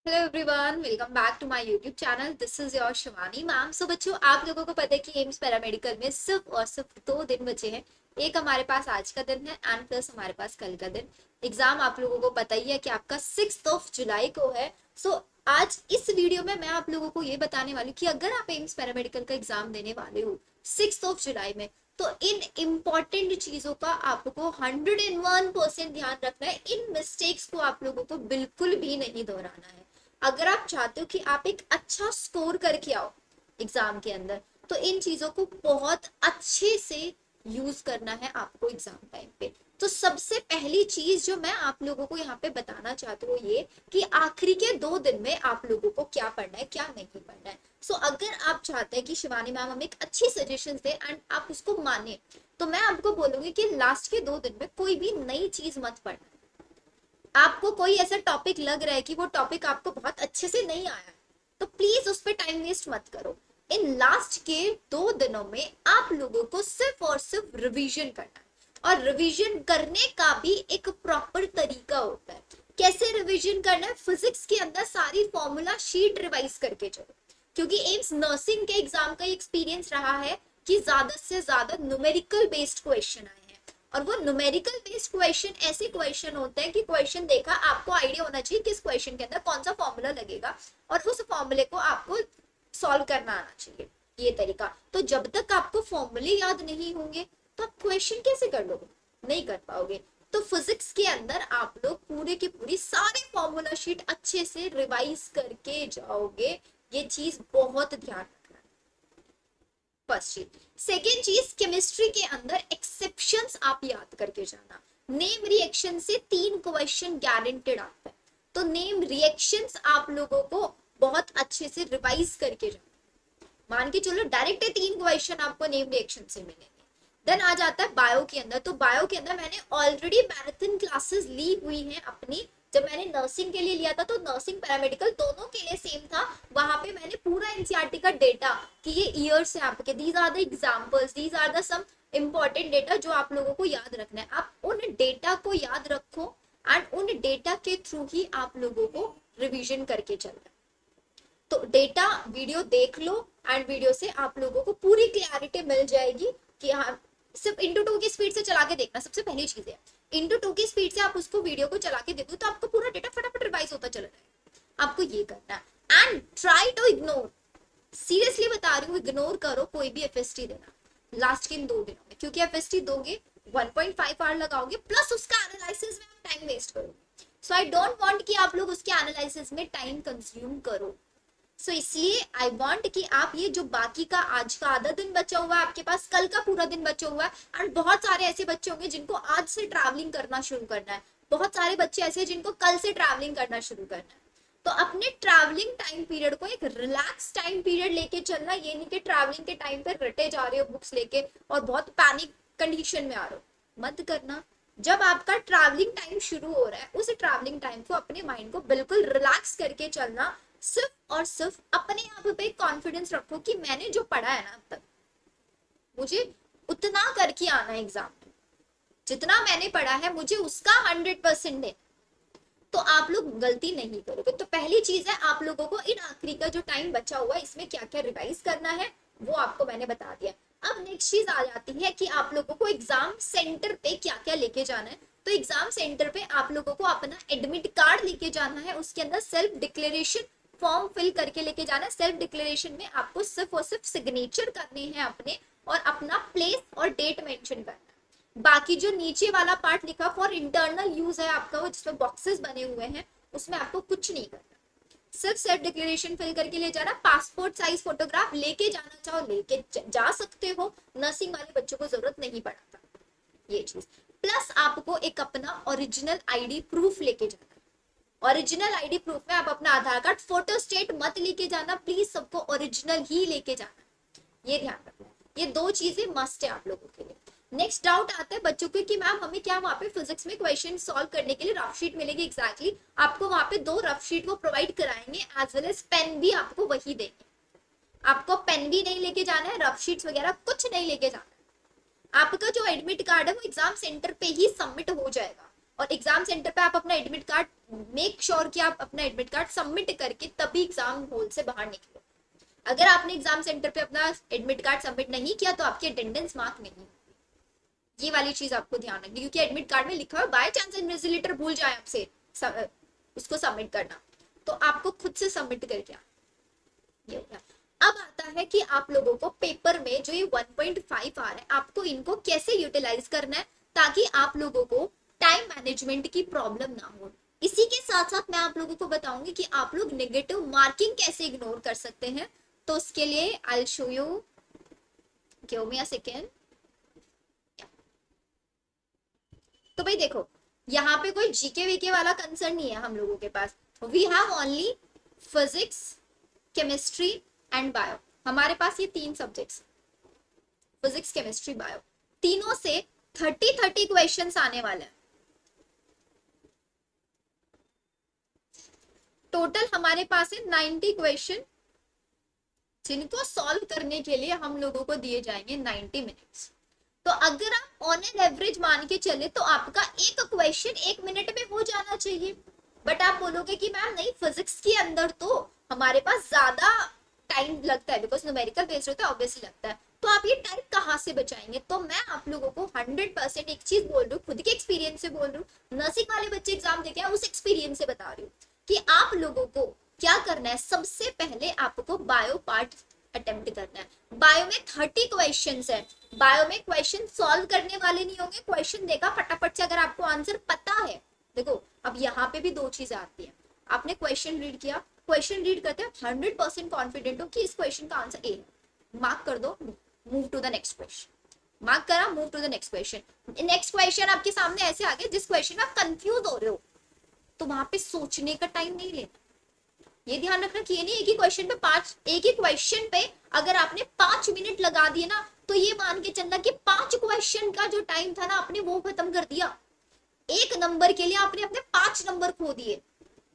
Hello everyone, welcome back to my YouTube channel. This is your Shivani ma'am. So बच्चों, आप लोगों को पता है कि एम्स पैरामेडिकल में सिर्फ और सिर्फ 2 दिन बचे हैं। एक हमारे पास आज का दिन है एंड प्लस हमारे पास कल का दिन। एग्जाम आप लोगों को पता ही है कि आपका 6 जुलाई को है। सो आज इस वीडियो में मैं आप लोगों को ये बताने वाली हूँ कि अगर आप एम्स पैरामेडिकल का एग्जाम देने वाले हो 6 जुलाई में, तो इन इम्पॉर्टेंट चीजों का आपको 101% ध्यान रखना है। इन मिस्टेक्स को आप लोगों को बिल्कुल भी नहीं दोहराना है। अगर आप चाहते हो कि आप एक अच्छा स्कोर करके आओ एग्जाम के अंदर, तो इन चीजों को बहुत अच्छे से यूज करना है आपको एग्जाम टाइम पे। तो सबसे पहली चीज जो मैं आप लोगों को यहाँ पे बताना चाहती हूँ ये कि आखिरी के 2 दिन में आप लोगों को क्या पढ़ना है, क्या नहीं पढ़ना है। सो अगर आप चाहते हैं कि शिवानी मैम हमें एक अच्छी सजेशन दे एंड आप उसको माने, तो मैं आपको बोलूंगी कि लास्ट के 2 दिन में कोई भी नई चीज मत पढ़ना। आपको कोई ऐसा टॉपिक लग रहा है कि वो टॉपिक आपको बहुत अच्छे से नहीं आया है, तो प्लीज उस पर टाइम वेस्ट मत करो। इन लास्ट के 2 दिनों में आप लोगों को सिर्फ और सिर्फ रिवीजन करना है। और रिवीजन करने का भी एक प्रॉपर तरीका होता है। कैसे रिवीजन करना है? फिजिक्स के अंदर सारी फॉर्मूला शीट रिवाइज करके चलो, क्योंकि एम्स नर्सिंग के एग्जाम का एक्सपीरियंस रहा है कि ज्यादा से ज्यादा न्यूमेरिकल बेस्ड क्वेश्चन आए हैं। और वो न्यूमेरिकल बेस्ड क्वेश्चन ऐसे क्वेश्चन होते हैं कि क्वेश्चन देखा, आपको आइडिया होना चाहिए किस क्वेश्चन के अंदर कौन सा फॉर्मूला लगेगा और उस फॉर्मूले को आपको सॉल्व करना आना चाहिए। ये तरीका। तो जब तक आपको फॉर्मूले याद नहीं होंगे तो आप क्वेश्चन कैसे कर लोगे? नहीं कर पाओगे। तो फिजिक्स के अंदर आप लोग पूरे की पूरी सारे फॉर्मूला शीट अच्छे से रिवाइज करके जाओगे। ये चीज बहुत ध्यान रखना है। फर्स्ट चीज। सेकेंड चीज, केमिस्ट्री के अंदर एक्सेप्शंस आप याद करके जाना। नेम रिएक्शन से 3 क्वेश्चन गारंटेड आता है, तो नेम रिएक्शंस आप लोगों को बहुत अच्छे से रिवाइज करके जाना। मान के चलो डायरेक्ट 3 क्वेश्चन आपको नेम रिएक्शन से मिलेंगे। देन आ जाता है बायो के अंदर। तो बायो के अंदर मैंने ऑलरेडी मैराथन क्लासेस ली हुई हैं अपनी। जब मैंने नर्सिंग के लिए लिया था तो नर्सिंग पैरामेडिकल दोनों के लिए सेम था। वहां पे मैंने पूरा एनसीईआरटी का डेटा कि ये ईयर्स है आपके, these are the examples, these are the some important data जो आप लोगों को याद रखना है। आप उन डेटा को याद रखो एंड उन डेटा के थ्रू ही आप लोगों को रिवीजन करके चलना है। तो डेटा वीडियो देख लो एंड वीडियो से आप लोगों को पूरी क्लैरिटी मिल जाएगी कि हाँ, सिर्फ इंटू 2 की स्पीड से चला के देखना सबसे पहली चीज है। इंटू 2 की स्पीड से आप उसको वीडियो को चला के देखो तो आपको पूरा डेटा फटाफट रिवाइज होता चला जाएगा। आपको ये करना है and try to ignore. Seriously बता रही हूँ, इग्नोर करो कोई भी एफएसटी देना लास्ट के इन 2 दिनों में, क्योंकि एफएसटी दोगे 1.5 आवर लगाओगे प्लस उसका एनालिसिस में आप टाइम वेस्ट करोगे। सो आई डोंट वांट कि आप लोग उसके एनालिसिस में टाइम कंज्यूम करो। सो इसलिए आई वांट कि आप ये जो बाकी का आज का आधा दिन बचा हुआ है आपके पास, कल का पूरा दिन बचा हुआ है एंड बहुत सारे ऐसे बच्चे होंगे जिनको आज से ट्रैवलिंग करना शुरू करना है। बहुत सारे बच्चे ऐसे हैं जिनको कल से ट्रैवलिंग करना शुरू करना है। तो अपने ट्रैवलिंग टाइम पीरियड को एक रिलैक्स टाइम पीरियड लेके चलना। ये नहीं कि ट्रैवलिंग के टाइम पे रटे जा रहे हो बुक्स लेके और बहुत पैनिक कंडीशन में आ रहे हो, मत करना। जब आपका ट्रैवलिंग टाइम शुरू हो रहा है उस ट्रैवलिंग टाइम को अपने माइंड को बिल्कुल रिलैक्स करके चलना। सिर्फ और सिर्फ अपने आप पे कॉन्फिडेंस रखो कि मैंने जो पढ़ा है ना अब तक, मुझे उतना करके आना है एग्जाम में। जितना मैंने पढ़ा है मुझे उसका 100% दे, तो आप लोग गलती नहीं करोगे। तो पहली चीज है, आप लोगों को इन आखिरी का जो टाइम बचा हुआ है इसमें क्या क्या रिवाइज करना है वो आपको मैंने बता दिया। अब नेक्स्ट चीज आ जाती है कि आप लोगों को एग्जाम सेंटर पे क्या क्या लेके जाना है। तो एग्जाम सेंटर पे आप लोगों को अपना एडमिट कार्ड लेके जाना है, उसके अंदर सेल्फ डिक्लेरेशन फॉर्म फिल करके लेके जाना है। सेल्फ डिक्लेरेशन में आपको सिर्फ और सिर्फ सिग्नेचर करने हैं अपने और अपना प्लेस और डेट मेंशन करना है। बाकी जो नीचे वाला पार्ट लिखा फॉर इंटरनल यूज है आपका, वो जिसमें बॉक्सेस बने हुए हैं, उसमें आपको कुछ नहीं करना। सिर्फ सेल्फ डिक्लेरेशन फिल करके ले जाना। पासपोर्ट साइज फोटोग्राफ लेके जाना चाहो लेके जा सकते हो, नर्सिंग वाले बच्चों को जरूरत नहीं पड़ता ये चीज। प्लस आपको एक अपना ओरिजिनल आईडी प्रूफ लेके जाना। ओरिजिनल आईडी प्रूफ में आप अपना आधार कार्ड फोटो स्टेट मत लेके जाना, प्लीज सबको ओरिजिनल ही लेके जाना, ये ध्यान रखना। ये 2 चीजें मस्ट है आप लोगों के लिए। नेक्स्ट डाउट आता है बच्चों को कि मैम हमें क्या वहाँ पे फिजिक्स में क्वेश्चन सॉल्व करने के लिए रफ शीट मिलेगी? एग्जैक्टली आपको वहाँ पे 2 रफ शीट वो प्रोवाइड कराएंगे एज वेल एज पेन भी आपको वही देंगे। आपको पेन भी नहीं लेके जाना है, रफ शीट्स वगैरह कुछ नहीं लेके जाना है। आपका जो एडमिट कार्ड है वो एग्जाम सेंटर पे ही सबमिट हो जाएगा और एग्जाम सेंटर पे आप अपना एडमिट कार्ड मेक श्योर कि आप अपना एडमिट कार्ड सबमिट करके तभी एग्जाम हॉल से बाहर निकलो। अगर आपने एग्जाम सेंटर पे अपना एडमिट कार्ड सबमिट नहीं किया तो आपकी अटेंडेंस मार्क नहीं होगी। ये वाली चीज आपको ध्यान रखनी, क्योंकि एडमिट कार्ड में लिखा है बाय चांस इन्विजिलेटर भूल जाए आपसे उसको सबमिट करना, तो आपको खुद से सबमिट करके ये हो गया। अब आता है कि आप लोगों को पेपर में जो ये 1.5 आ रहा है आपको इनको कैसे यूटिलाइज करना है ताकि आप लोगों को टाइम मैनेजमेंट की प्रॉब्लम ना हो। इसी के साथ साथ मैं आप लोगों को बताऊंगी कि आप लोग नेगेटिव मार्किंग कैसे इग्नोर कर सकते हैं। तो उसके लिए I will show you, give me a second. तो भाई देखो यहाँ पे कोई जीके वीके वाला कंसर्न नहीं है हम लोगों के पास। We have only physics, chemistry and bio. हमारे पास ये 3 सब्जेक्ट्स, फिजिक्स, केमिस्ट्री, बायो, तीनों से 30 क्वेश्चंस आने वाले हैं। टोटल हमारे पास है 90 क्वेश्चन, जिनको सॉल्व करने के लिए हम लोगों को दिए जाएंगे 90 मिनट्स। तो अगर आप ऑन एन एवरेज मान के चले तो आपका एक क्वेश्चन 1 मिनट में हो जाना चाहिए। बट आप बोलोगे कि मैम नहीं, फिजिक्स के अंदर तो हमारे पास ज्यादा टाइम लगता है, बिकॉज न्यूमेरिकल बेस्ड होता है, ऑब्वियसली लगता है। तो आप ये टाइम कहाँ से बचाएंगे? तो मैं आप लोगों को 100% एक चीज बोल रही हूँ, खुद के एक्सपीरियंस से बोल रही हूँ। नर्सिंग वाले बच्चे एग्जाम देके उस एक्सपीरियंस से बता रही हूँ कि आप लोगों को क्या करना है। सबसे पहले आपको बायो पार्ट अटेम्प्ट करना है। बायो में 30 क्वेश्चंस है। बायो में क्वेश्चन सॉल्व करने वाले नहीं होंगे, क्वेश्चन देखा फटाफट से, अगर आपको आंसर पता है। देखो अब यहाँ पे भी 2 चीजें आती है। आपने क्वेश्चन रीड किया, क्वेश्चन रीड करते हैं 100% कॉन्फिडेंट हो कि इस क्वेश्चन का आंसर ए, मार्क कर दो, move to the next question. Mark करा, move to the next question. Next question आपके सामने ऐसे आ गए जिस क्वेश्चन में आप कंफ्यूज हो रहे हो, तो वहां पे सोचने का टाइम नहीं लेना। ये ध्यान रखना कि ये नहीं एक ही क्वेश्चन पे 5, एक ही क्वेश्चन पे अगर आपने 5 मिनट लगा दिए ना, तो ये मान के चलना कि 5 क्वेश्चन का जो टाइम था ना आपने वो खत्म कर दिया। एक नंबर के लिए आपने अपने 5 नंबर खो दिए,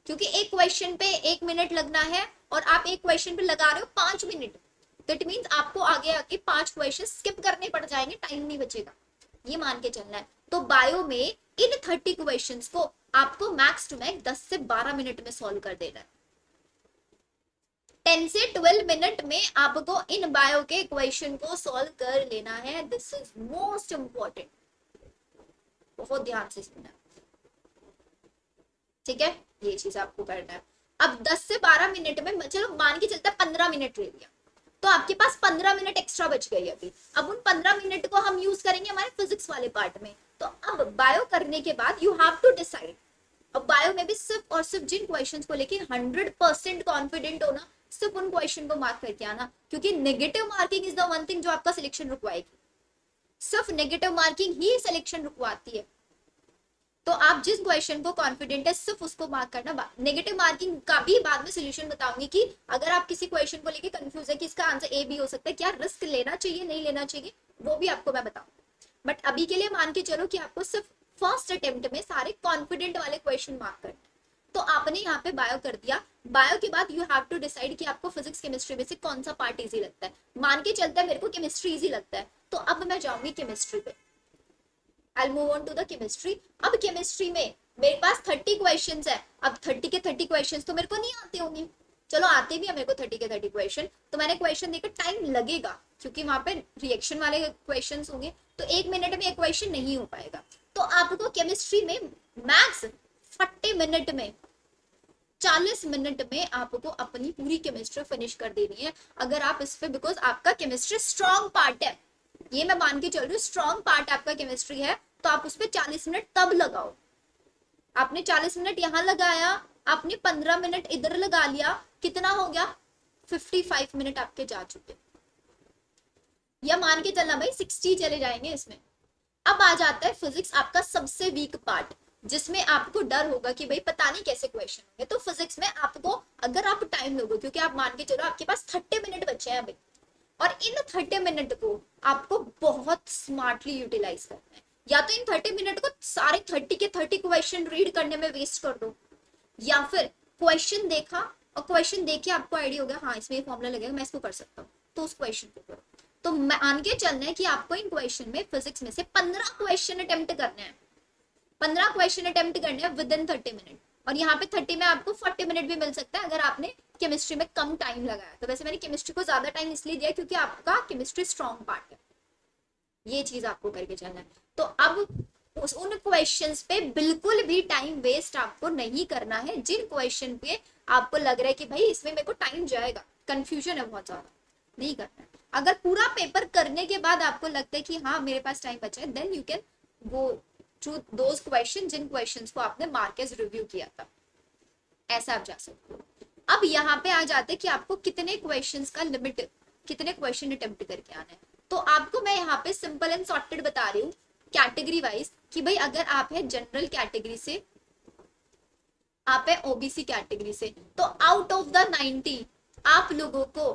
क्योंकि एक क्वेश्चन पे 1 मिनट लगना है और आप एक क्वेश्चन पे लगा रहे हो 5 मिनट। दैट मीन्स आपको आगे आके 5 क्वेश्चन स्किप करने पड़ जाएंगे, टाइम नहीं बचेगा, ये मान के चलना है। तो बायो में इन 30 क्वेश्चंस को आपको मैक्स टू मैक्स 10 से 12 मिनट में सॉल्व कर देना है। 10 से 12 मिनट में आपको इन बायो के क्वेश्चन को सॉल्व कर लेना है। दिस इज मोस्ट इंपॉर्टेंट, बहुत ध्यान से सुनना, ठीक है? ये चीज आपको करना है। अब 10 से 12 मिनट में, चलो मान के चलता है 15 मिनट ले लिया, तो आपके पास 15 मिनट एक्स्ट्रा बच गई अभी। अब उन 15 मिनट को हम यूज करेंगे हमारे फिजिक्स वाले पार्ट में। तो अब बायो करने के बाद यू हैव टू डिसाइड। अब बायो में भी सिर्फ और सिर्फ जिन क्वेश्चंस को लेके 100% कॉन्फिडेंट हो ना, सिर्फ उन क्वेश्चन को मार्क करके आना, क्योंकि negative marking is the one thing जो आपका सिलेक्शन रुकवाएगी। सिर्फ नेगेटिव मार्किंग ही सिलेक्शन रुकवाती है। तो आप जिस क्वेश्चन को कॉन्फिडेंट है सिर्फ उसको मार्क करना। नेगेटिव मार्किंग का भी बाद में सोल्यूशन बताऊंगी कि अगर आप किसी क्वेश्चन को लेके कंफ्यूज है कि इसका आंसर ए भी हो सकता है, क्या रिस्क लेना चाहिए नहीं लेना चाहिए, वो भी आपको मैं बताऊंगी। बट अभी के लिए मान के चलो कि आपको सिर्फ फर्स्ट अटेम्प्ट में सारे कॉन्फिडेंट वाले क्वेश्चन मार्क करना। तो आपने यहाँ पे बायो कर दिया। बायो के बाद यू हैव टू डिसाइड कि आपको फिजिक्स केमिस्ट्री में से कौन सा पार्ट इजी लगता है। मान के चलता है मेरे को केमिस्ट्री इजी लगता है, तो अब मैं जाऊंगी केमिस्ट्री पे। I'll move on to the chemistry। अब केमिस्ट्री में मेरे पास 30 क्वेश्चंस है। अब 30 के 30 क्वेश्चंस तो मेरे को नहीं आते होंगे, चलो आते भी है मेरे को 30 के 30 क्वेश्चन, तो मैंने क्वेश्चन देकर टाइम लगेगा क्योंकि वहां पे रिएक्शन वाले क्वेश्चंस होंगे, तो 1 मिनट में एक क्वेश्चन नहीं हो पाएगा। तो आपको केमिस्ट्री में मैक्स 40 मिनट में, 40 मिनट में आपको अपनी पूरी केमिस्ट्री फिनिश कर देनी है। अगर आप इस पे, बिकॉज आपका केमिस्ट्री स्ट्रॉन्ग पार्ट है, ये मैं मान के चल रही हूँ, स्ट्रॉन्ग पार्ट आपका केमिस्ट्री है, तो आप उस पर 40 मिनट तब लगाओ। आपने 40 मिनट यहाँ लगाया, आपने 15 मिनट इधर लगा लिया, कितना हो गया? 55 मिनट आपके जा चुके। या मान के चलना भाई 60 चले जाएंगे इसमें। अब आ जाता है फिजिक्स, आपका सबसे वीक पार्ट, जिसमें आपको डर होगा कि भाई पता नहीं कैसे क्वेश्चन होंगे। तो फिजिक्स में आपको, अगर आप टाइम लोगे, क्योंकि आप मान के चलो आपके पास 30 मिनट बचे हैं अभी, और इन 30 मिनट को आपको बहुत स्मार्टली यूटिलाइज करना है। या तो इन 30 मिनट को सारे 30 के 30 क्वेश्चन रीड करने में वेस्ट कर दो, या फिर क्वेश्चन देखा और क्वेश्चन देख के आपको आइडिया हो गया हाँ इसमें ये फॉर्मूला लगेगा, मैं इसको कर सकता हूँ, तो उस क्वेश्चन को करो। तो मान के चलना है कि आपको इन क्वेश्चन में, फिजिक्स में से 15 क्वेश्चन अटेम्प्ट करने हैं। 15 क्वेश्चन अटेम्प्ट करने हैं विद इन 30 मिनट, और यहाँ पे 30 में आपको 40 मिनट भी मिल सकता है अगर आपने केमिस्ट्री में कम टाइम लगाया। तो वैसे मैंने केमिस्ट्री को ज्यादा टाइम इसलिए दिया क्योंकि आपका केमिस्ट्री स्ट्रॉन्ग पार्ट है, ये चीज आपको करके चलना है। तो अब उन क्वेश्चंस पे बिल्कुल भी टाइम वेस्ट आपको नहीं करना है जिन क्वेश्चन पे आपको लग रहा है कि भाई इसमें मेरे को टाइम जाएगा, कंफ्यूजन है बहुत ज्यादा, नहीं करना है। अगर पूरा पेपर करने के बाद आपको लगता है कि हाँ मेरे पास टाइम बचा है, then you can go to those question जिन क्वेश्चंस को आपने मार्केज रिव्यू किया था, ऐसा आप जा सकते हो। अब यहाँ पे आ जाते हैं कि आपको कितने क्वेश्चंस का लिमिट, कितने क्वेश्चन अटेम्प्ट करके आना है। तो आपको मैं यहाँ पे सिंपल एंड सॉर्टेड बता रही हूँ कैटेगरी वाइज कि भाई अगर आप है जनरल कैटेगरी से, आप है ओबीसी कैटेगरी से, तो आउट ऑफ द 90 आप लोगों को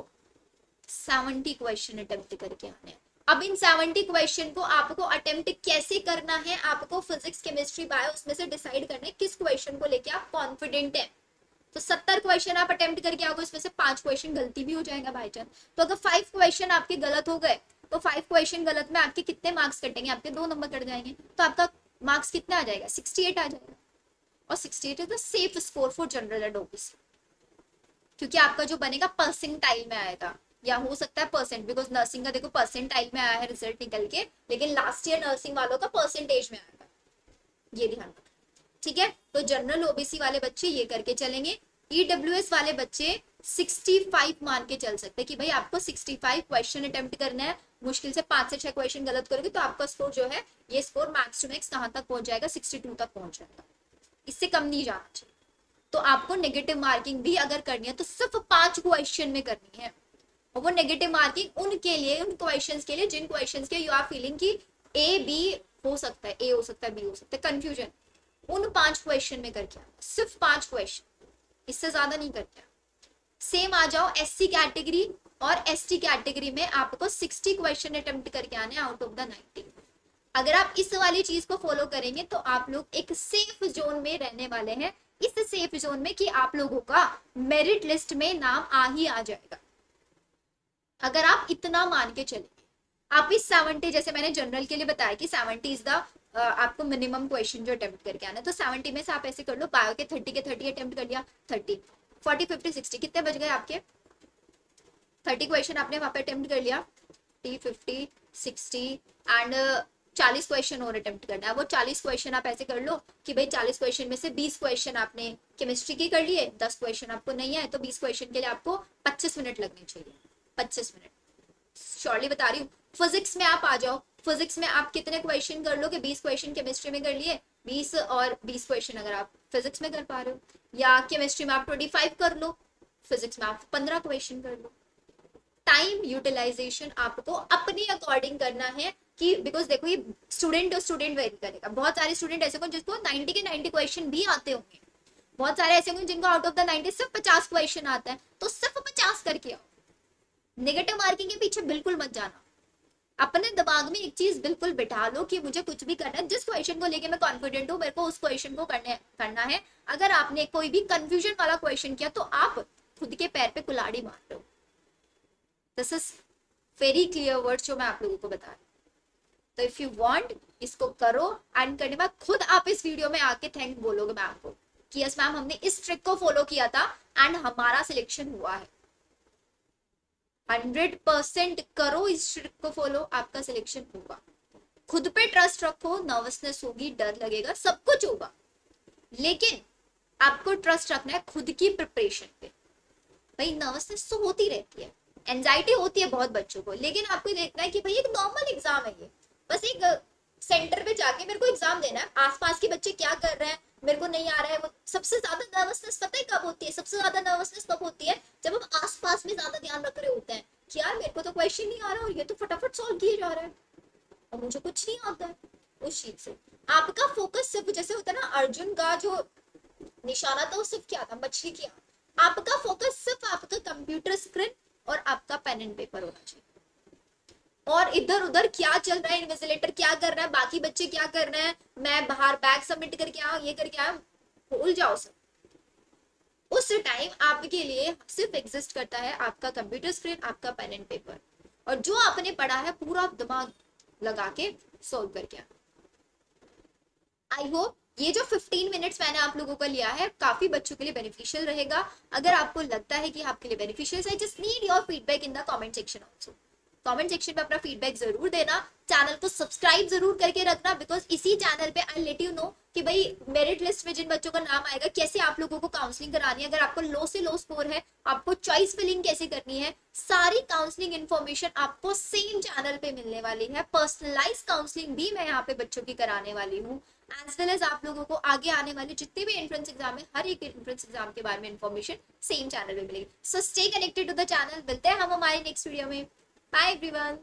70 क्वेश्चन अटेम्प्ट करके आने हैं। अब इन 70 क्वेश्चन को आपको अटेम्प्ट कैसे करना है, आपको फिजिक्स केमिस्ट्री बायो उसमें से डिसाइड करना है किस क्वेश्चन को लेके आप कॉन्फिडेंट है। तो 70 क्वेश्चन आप अटेम्प्ट करके आओगे, इसमें से 5 क्वेश्चन गलती भी हो जाएगा बाई चांस। तो अगर 5 क्वेश्चन आपके गलत हो गए तो 5 क्वेश्चन गलत में आपके कितने मार्क्स कटेंगे, आपके 2 नंबर कट जाएंगे। तो आपका मार्क्स कितना आ जाएगा, 68 आ जाएगा। और 68 is the safe score for general and OBC, क्योंकि आपका जो बनेगा परसेंटाइल में आएगा, या हो सकता है परसेंट, बिकॉज नर्सिंग का देखो परसेंटाइल में आया है रिजल्ट निकल के, लेकिन लास्ट ईयर नर्सिंग वालों का परसेंटेज में आएगा, ये ध्यान रखना, ठीक है। तो जनरल ओबीसी वाले बच्चे ये करके चलेंगे। ईडब्ल्यूएस वाले बच्चे 65 मान के चल सकते हैं कि भाई आपको 65 क्वेश्चन अटेम्प्ट करना है, मुश्किल से 5 से 6 क्वेश्चन गलत करोगे तो आपका स्कोर जो है, ये स्कोर मैक्स टू मैक्स कहां तक पहुंच जाएगा, 62 तक पहुंच जाएगा, इससे कम नहीं जाना चाहिए। तो आपको नेगेटिव मार्किंग भी अगर करनी है तो सिर्फ 5 क्वेश्चन में करनी है, और वो नेगेटिव मार्किंग उनके लिए, उन क्वेश्चंस के लिए जिन क्वेश्चंस के यू आर फीलिंग कि ए बी हो सकता है, ए हो सकता है, बी हो सकता है, कंफ्यूजन, उन 5 क्वेश्चन में करके आना, सिर्फ 5 क्वेश्चन, इससे ज्यादा नहीं करते। सेम आ जाओ एससी कैटेगरी और एसटी कैटेगरी में आपको 60 क्वेश्चन अटेम्प्ट करके आने आउट ऑफ द 90। अगर आप इस वाली चीज को फॉलो करेंगे तो आप लोग एक सेफ जोन में रहने वाले हैं, इस सेफ जोन में कि आप लोगों का मेरिट लिस्ट में नाम आ ही आ जाएगा। अगर आप इतना मान के चलेंगे, आप इस 70, जैसे मैंने जनरल के लिए बताया कि 70 इज द आपको मिनिमम क्वेश्चन जो अटेम्प्ट करके आना है, तो 70 में से आप ऐसे कर लो, बायो के 30 अटेम्प्ट कर लिया, 30 40 50 60 कितने बच गए आपके, 30 क्वेश्चन आपने वहां पे अटेम्प्ट कर लिया, 50 60 एंड 40 क्वेश्चन और अटेम्प्ट करना है। वो 40 क्वेश्चन आप ऐसे कर लो कि भाई 40 क्वेश्चन में से 20 क्वेश्चन आपने केमिस्ट्री की कर लिए, 10 क्वेश्चन आपको नहीं आए, तो 20 क्वेश्चन के लिए आपको 25 मिनट लगने चाहिए, 25 मिनट श्योरली बता रही हूँ। फिजिक्स में आप आ जाओ, फिजिक्स में आप कितने क्वेश्चन कर लो कि 20 क्वेश्चन केमिस्ट्री में कर लिए, 20 और 20 क्वेश्चन अगर आप फिजिक्स में कर पा रहे हो, या केमिस्ट्री में आप 25 कर लो, फिजिक्स में आप 15 क्वेश्चन कर लो। टाइम यूटिलाइजेशन आपको अपने अकॉर्डिंग करना है कि बिकॉज देखो ये स्टूडेंट और स्टूडेंट वेरी करेगा। बहुत सारे स्टूडेंट ऐसे होंगे जिसको 90 के 90 क्वेश्चन भी आते होंगे, बहुत सारे ऐसे होंगे जिनको आउट ऑफ द 90 सिर्फ 50 क्वेश्चन आता है, तो सिर्फ 50 करके आओ। नेगेटिव मार्किंग के पीछे बिल्कुल मत जाना, अपने दिमाग में एक चीज बिल्कुल बिठा लो कि मुझे कुछ भी करना है, जिस क्वेश्चन को लेके मैं कॉन्फिडेंट हूँ मेरे को उस क्वेश्चन को करना है। अगर आपने कोई भी कंफ्यूजन वाला क्वेश्चन किया तो आप खुद के पैर पे कुल्हाड़ी मार रहे हो। This is very clear words जो मैं आप लोगों को बता रही हूँ। तो इफ यू वांट इसको करो, एंड करने बाद खुद आप इस वीडियो में आके थैंक बोलोगे मैम को कि यस मैम हमने इस ट्रिक को फॉलो किया था एंड हमारा सिलेक्शन हुआ है। 100% करो इस ट्रिक को फॉलो, आपका सिलेक्शन होगा। खुद पे ट्रस्ट रखो, नर्वसनेस होगी, डर लगेगा, सब कुछ होगा, लेकिन आपको ट्रस्ट रखना है खुद की प्रिपरेशन पे। भाई नर्वसनेस तो होती रहती है, एंजाइटी होती है बहुत बच्चों को, लेकिन आपको देखना है कि भाई एक नॉर्मल एग्जाम है ये, बस एक सेंटर पे जाके मेरे को एग्जाम देना है, आसपास के बच्चे क्या कर रहे हैं मेरे को नहीं आ रहा है। वो सबसे ज्यादा नर्वसनेस पता है कब होती है, सबसे ज्यादा नर्वसनेस तब होती है जब हम आसपास में ज्यादा ध्यान रख रहे होते हैं कि यार मेरे को तो क्वेश्चन नहीं आ रहा और ये तो फटाफट सॉल्व किए जा रहा है और मुझे कुछ नहीं आता है। उस चीज से आपका फोकस सिर्फ, जैसे होता है ना अर्जुन का जो निशाना था वो सिर्फ क्या था, मछली की आंख। आपका फोकस सिर्फ आपका कंप्यूटर स्क्रीन और आपका पेन एंड पेपर होना चाहिए, और इधर उधर क्या चल रहा है, इन्विजिलेटर क्या कर रहा है, बाकी बच्चे क्या कर रहे हैं, मैं बाहर बैग सबमिट करके आया, ये करके आया, भूल जाओ सब। उस टाइम आपके लिए सिर्फ एग्जिस्ट करता है आपका कंप्यूटर स्क्रीन, आपका पेन एंड पेपर, और जो आपने पढ़ा है पूरा दिमाग लगा के सोल्व करके आना। आई होप ये जो 15 मिनट्स मैंने आप लोगों का लिया है काफी बच्चों के लिए बेनिफिशियल रहेगा। अगर आपको लगता है कि आपके लिए बेनिफिशियल है, just need your feedback in the comment section also. Comment section में अपना फीडबैक जरूर देना, चैनल को सब्सक्राइब जरूर करके रखना, बिकॉज इसी चैनल पे आई लेट यू नो कि भाई मेरिट लिस्ट में जिन बच्चों का नाम आएगा कैसे आप लोगों को काउंसलिंग करानी है। अगर आपको लो से लो स्कोर है, आपको चॉइस फिलिंग कैसे करनी है, सारी काउंसलिंग इन्फॉर्मेशन आपको सेम चैनल पे मिलने वाली है। पर्सनलाइज काउंसलिंग भी मैं यहाँ पे बच्चों की कराने वाली हूँ, एज वेल एज आप लोगों को आगे आने वाले जितने भी एंट्रेंस एग्जाम है, हर एक एंट्रेंस एग्जाम के बारे में इन्फॉर्मेशन सेम चैनल पे मिलेगी। So stay connected to the channel. मिलते हैं हम हमारे नेक्स्ट वीडियो में। Bye everyone.